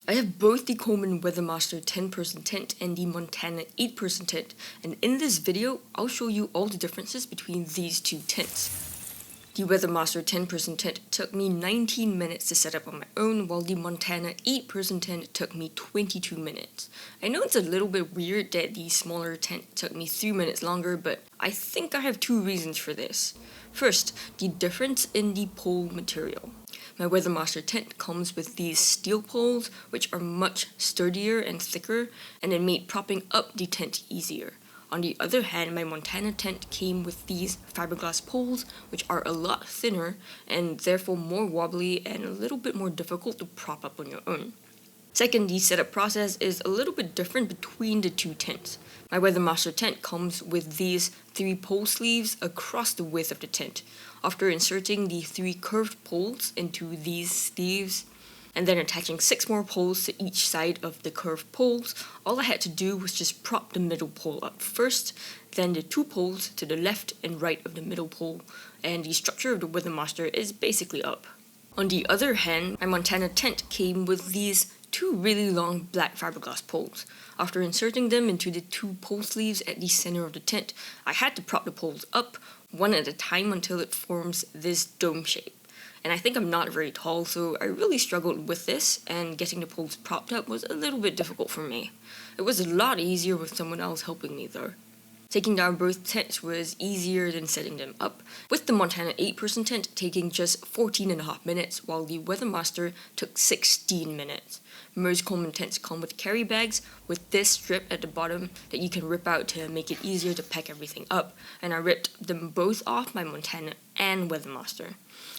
I have both the Coleman WeatherMaster 10-person tent and the Montana 8-person tent, and in this video, I'll show you all the differences between these two tents. The WeatherMaster 10-person tent took me 19 minutes to set up on my own, while the Montana 8-person tent took me 22 minutes. I know it's a little bit weird that the smaller tent took me 3 minutes longer, but I think I have two reasons for this. First, the difference in the pole material. My WeatherMaster tent comes with these steel poles, which are much sturdier and thicker, and it made propping up the tent easier. On the other hand, my Montana tent came with these fiberglass poles, which are a lot thinner and therefore more wobbly and a little bit more difficult to prop up on your own. Second, the setup process is a little bit different between the two tents. My WeatherMaster tent comes with these 3 pole sleeves across the width of the tent. After inserting the 3 curved poles into these sleeves, and then attaching 6 more poles to each side of the curved poles, all I had to do was just prop the middle pole up first, then the 2 poles to the left and right of the middle pole, and the structure of the WeatherMaster is basically up. On the other hand, my Montana tent came with these 2 really long black fiberglass poles. After inserting them into the 2 pole sleeves at the center of the tent, I had to prop the poles up, one at a time until it forms this dome shape. And I think I'm not very tall, so I really struggled with this, and getting the poles propped up was a little bit difficult for me. It was a lot easier with someone else helping me though. Taking down both tents was easier than setting them up, with the Montana 8-person tent taking just 14.5 minutes, while the WeatherMaster took 16 minutes. Most Coleman tents come with carry bags with this strip at the bottom that you can rip out to make it easier to pack everything up, and I ripped them both off my Montana and WeatherMaster.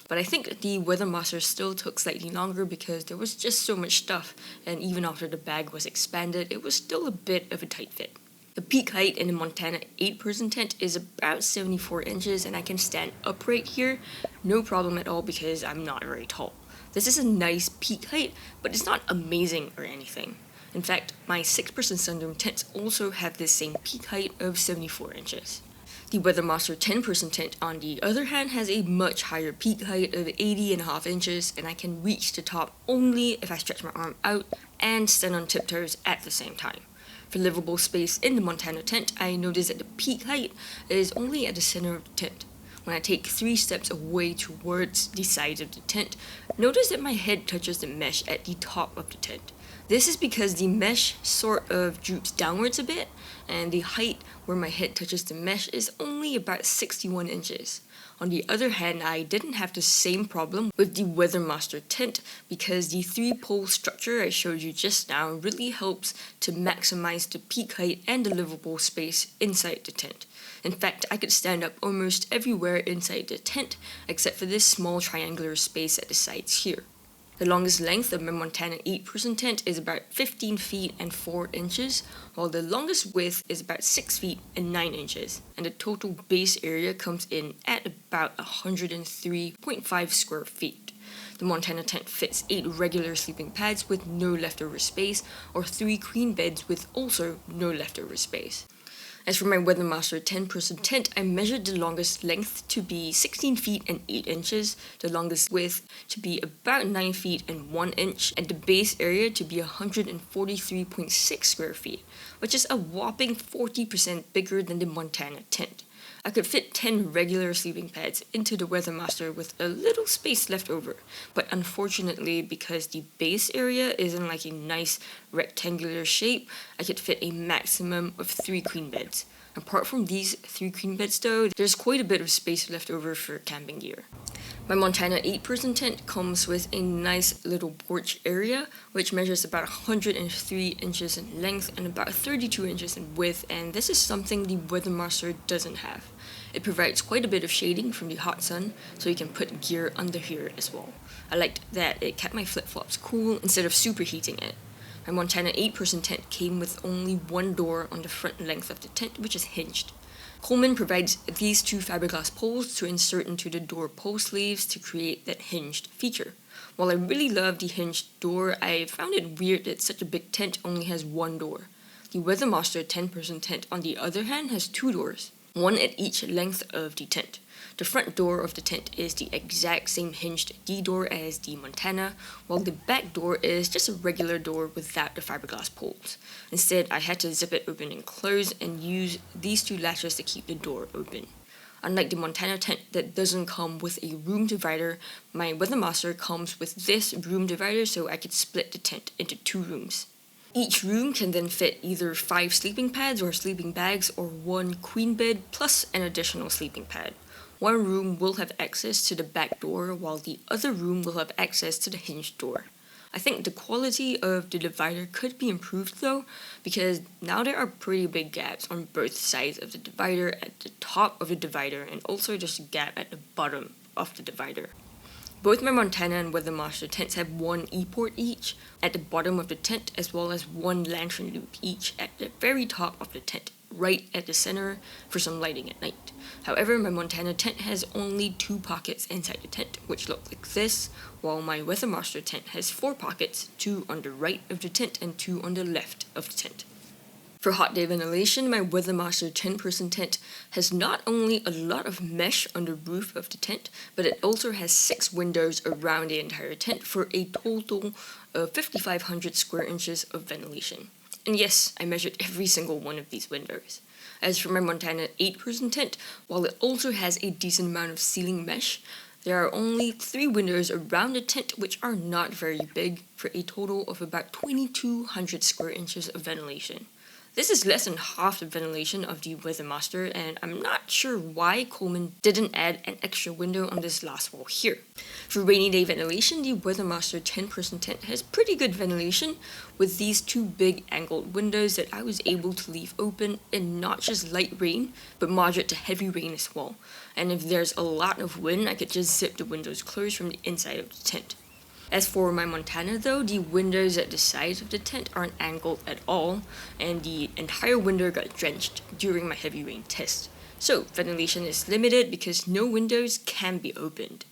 But I think the WeatherMaster still took slightly longer because there was just so much stuff, and even after the bag was expanded, it was still a bit of a tight fit. The peak height in the Montana 8-person tent is about 74 inches, and I can stand upright here, no problem at all because I'm not very tall. This is a nice peak height, but it's not amazing or anything. In fact, my 6-person sunroom tents also have this same peak height of 74 inches. The WeatherMaster 10-person tent, on the other hand, has a much higher peak height of 80.5 inches, and I can reach the top only if I stretch my arm out and stand on tiptoes at the same time. For livable space in the Montana tent, I noticed that the peak height is only at the center of the tent. When I take 3 steps away towards the sides of the tent, notice that my head touches the mesh at the top of the tent. This is because the mesh sort of droops downwards a bit, and the height where my head touches the mesh is only about 61 inches. On the other hand, I didn't have the same problem with the WeatherMaster tent because the 3-pole structure I showed you just now really helps to maximize the peak height and the livable space inside the tent. In fact, I could stand up almost everywhere inside the tent except for this small triangular space at the sides here. The longest length of my Montana 8-person tent is about 15 feet and 4 inches, while the longest width is about 6 feet and 9 inches, and the total base area comes in at about 103.5 square feet. The Montana tent fits 8 regular sleeping pads with no leftover space, or 3 queen beds with also no leftover space. As for my WeatherMaster 10-person tent, I measured the longest length to be 16 feet and 8 inches, the longest width to be about 9 feet and 1 inch, and the base area to be 143.6 square feet, which is a whopping 40% bigger than the Montana tent. I could fit 10 regular sleeping pads into the WeatherMaster with a little space left over, but unfortunately, because the base area is in like a nice rectangular shape, I could fit a maximum of 3 queen beds. Apart from these 3 queen beds though, there's quite a bit of space left over for camping gear. My Montana 8-person tent comes with a nice little porch area, which measures about 103 inches in length and about 32 inches in width, and this is something the WeatherMaster doesn't have. It provides quite a bit of shading from the hot sun, so you can put gear under here as well. I liked that it kept my flip-flops cool instead of superheating it. My Montana 8-person tent came with only 1 door on the front length of the tent, which is hinged. Coleman provides these 2 fiberglass poles to insert into the door pole sleeves to create that hinged feature. While I really love the hinged door, I found it weird that such a big tent only has 1 door. The WeatherMaster 10-person tent, on the other hand, has 2 doors. one at each length of the tent. The front door of the tent is the exact same hinged D door as the Montana, while the back door is just a regular door without the fiberglass poles. Instead, I had to zip it open and close and use these two latches to keep the door open. Unlike the Montana tent that doesn't come with a room divider, my WeatherMaster comes with this room divider so I could split the tent into 2 rooms. Each room can then fit either 5 sleeping pads or sleeping bags or 1 queen bed plus an additional sleeping pad. One room will have access to the back door while the other room will have access to the hinged door. I think the quality of the divider could be improved though, because now there are pretty big gaps on both sides of the divider, at the top of the divider and also just a gap at the bottom of the divider. Both my Montana and WeatherMaster tents have 1 E-port each at the bottom of the tent, as well as 1 lantern loop each at the very top of the tent, right at the center for some lighting at night. However, my Montana tent has only 2 pockets inside the tent, which look like this, while my WeatherMaster tent has 4 pockets, 2 on the right of the tent and 2 on the left of the tent. For hot day ventilation, my WeatherMaster 10-person tent has not only a lot of mesh on the roof of the tent, but it also has 6 windows around the entire tent for a total of 5,500 square inches of ventilation. And yes, I measured every single one of these windows. As for my Montana 8-person tent, while it also has a decent amount of ceiling mesh, there are only 3 windows around the tent which are not very big for a total of about 2,200 square inches of ventilation. This is less than half the ventilation of the WeatherMaster, and I'm not sure why Coleman didn't add an extra window on this last wall here. For rainy day ventilation, the WeatherMaster 10-person tent has pretty good ventilation with these 2 big angled windows that I was able to leave open in not just light rain, but moderate to heavy rain as well. And if there's a lot of wind, I could just zip the windows closed from the inside of the tent. As for my Montana though, the windows at the sides of the tent aren't angled at all, and the entire window got drenched during my heavy rain test. So ventilation is limited because no windows can be opened.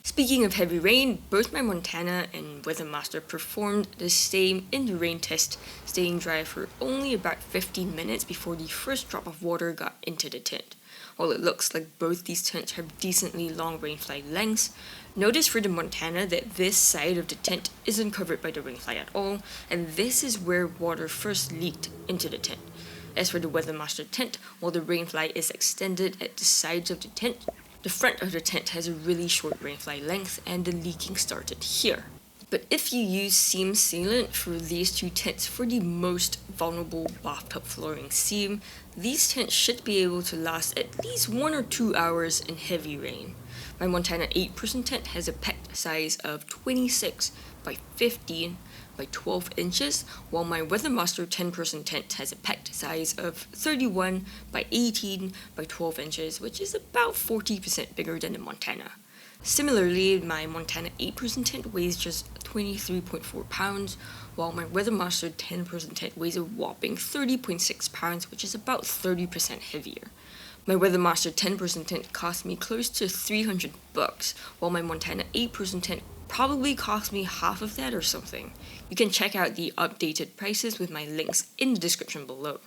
Speaking of heavy rain, both my Montana and WeatherMaster performed the same in the rain test, staying dry for only about 15 minutes before the first drop of water got into the tent. While it looks like both these tents have decently long rainfly lengths, notice for the Montana that this side of the tent isn't covered by the rainfly at all, and this is where water first leaked into the tent. As for the WeatherMaster tent, while the rainfly is extended at the sides of the tent, the front of the tent has a really short rainfly length and the leaking started here. But if you use seam sealant for these 2 tents for the most vulnerable bathtub flooring seam, these tents should be able to last at least 1 or 2 hours in heavy rain. My Montana 8-person tent has a pecked size of 26 by 15 by 12 inches, while my WeatherMaster 10-person tent has a pecked size of 31 by 18 by 12 inches, which is about 40% bigger than the Montana. Similarly, my Montana 8-person tent weighs just 23.4 pounds, while my WeatherMaster 10-person tent weighs a whopping 30.6 pounds, which is about 30% heavier. My WeatherMaster 10-person tent cost me close to $300, while my Montana 8-person tent probably cost me half of that or something. You can check out the updated prices with my links in the description below.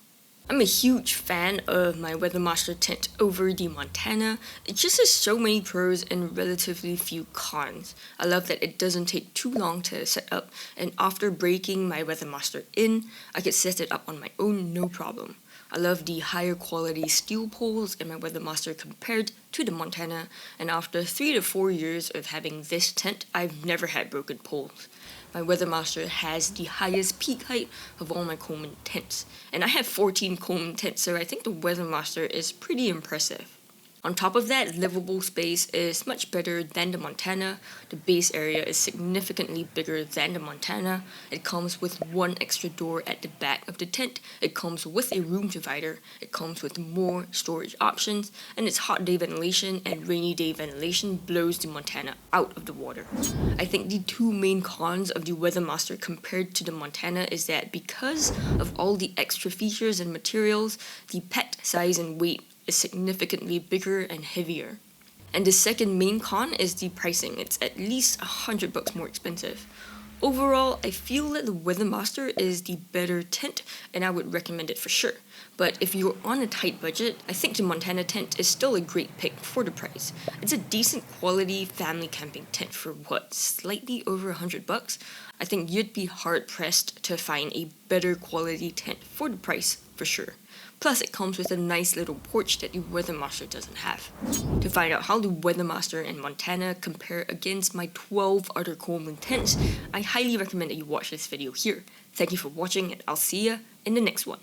I'm a huge fan of my WeatherMaster tent over the Montana. It just has so many pros and relatively few cons. I love that it doesn't take too long to set up, and after breaking my WeatherMaster in, I could set it up on my own no problem. I love the higher quality steel poles in my WeatherMaster compared to the Montana, and after 3 to 4 years of having this tent, I've never had broken poles. My WeatherMaster has the highest peak height of all my Coleman tents, and I have 14 Coleman tents, so I think the WeatherMaster is pretty impressive. On top of that, livable space is much better than the Montana. The base area is significantly bigger than the Montana. It comes with 1 extra door at the back of the tent. It comes with a room divider. It comes with more storage options, and its hot day ventilation and rainy day ventilation blows the Montana out of the water. I think the 2 main cons of the WeatherMaster compared to the Montana is that because of all the extra features and materials, the pet size and weight is significantly bigger and heavier. And the second main con is the pricing. It's at least $100 more expensive. Overall, I feel that the WeatherMaster is the better tent, and I would recommend it for sure. But if you're on a tight budget, I think the Montana tent is still a great pick for the price. It's a decent quality family camping tent for slightly over $100? I think you'd be hard pressed to find a better quality tent for the price for sure. Plus, it comes with a nice little porch that the WeatherMaster doesn't have. To find out how the WeatherMaster and Montana compare against my 12 other Coleman tents, I highly recommend that you watch this video here. Thank you for watching, and I'll see ya in the next one.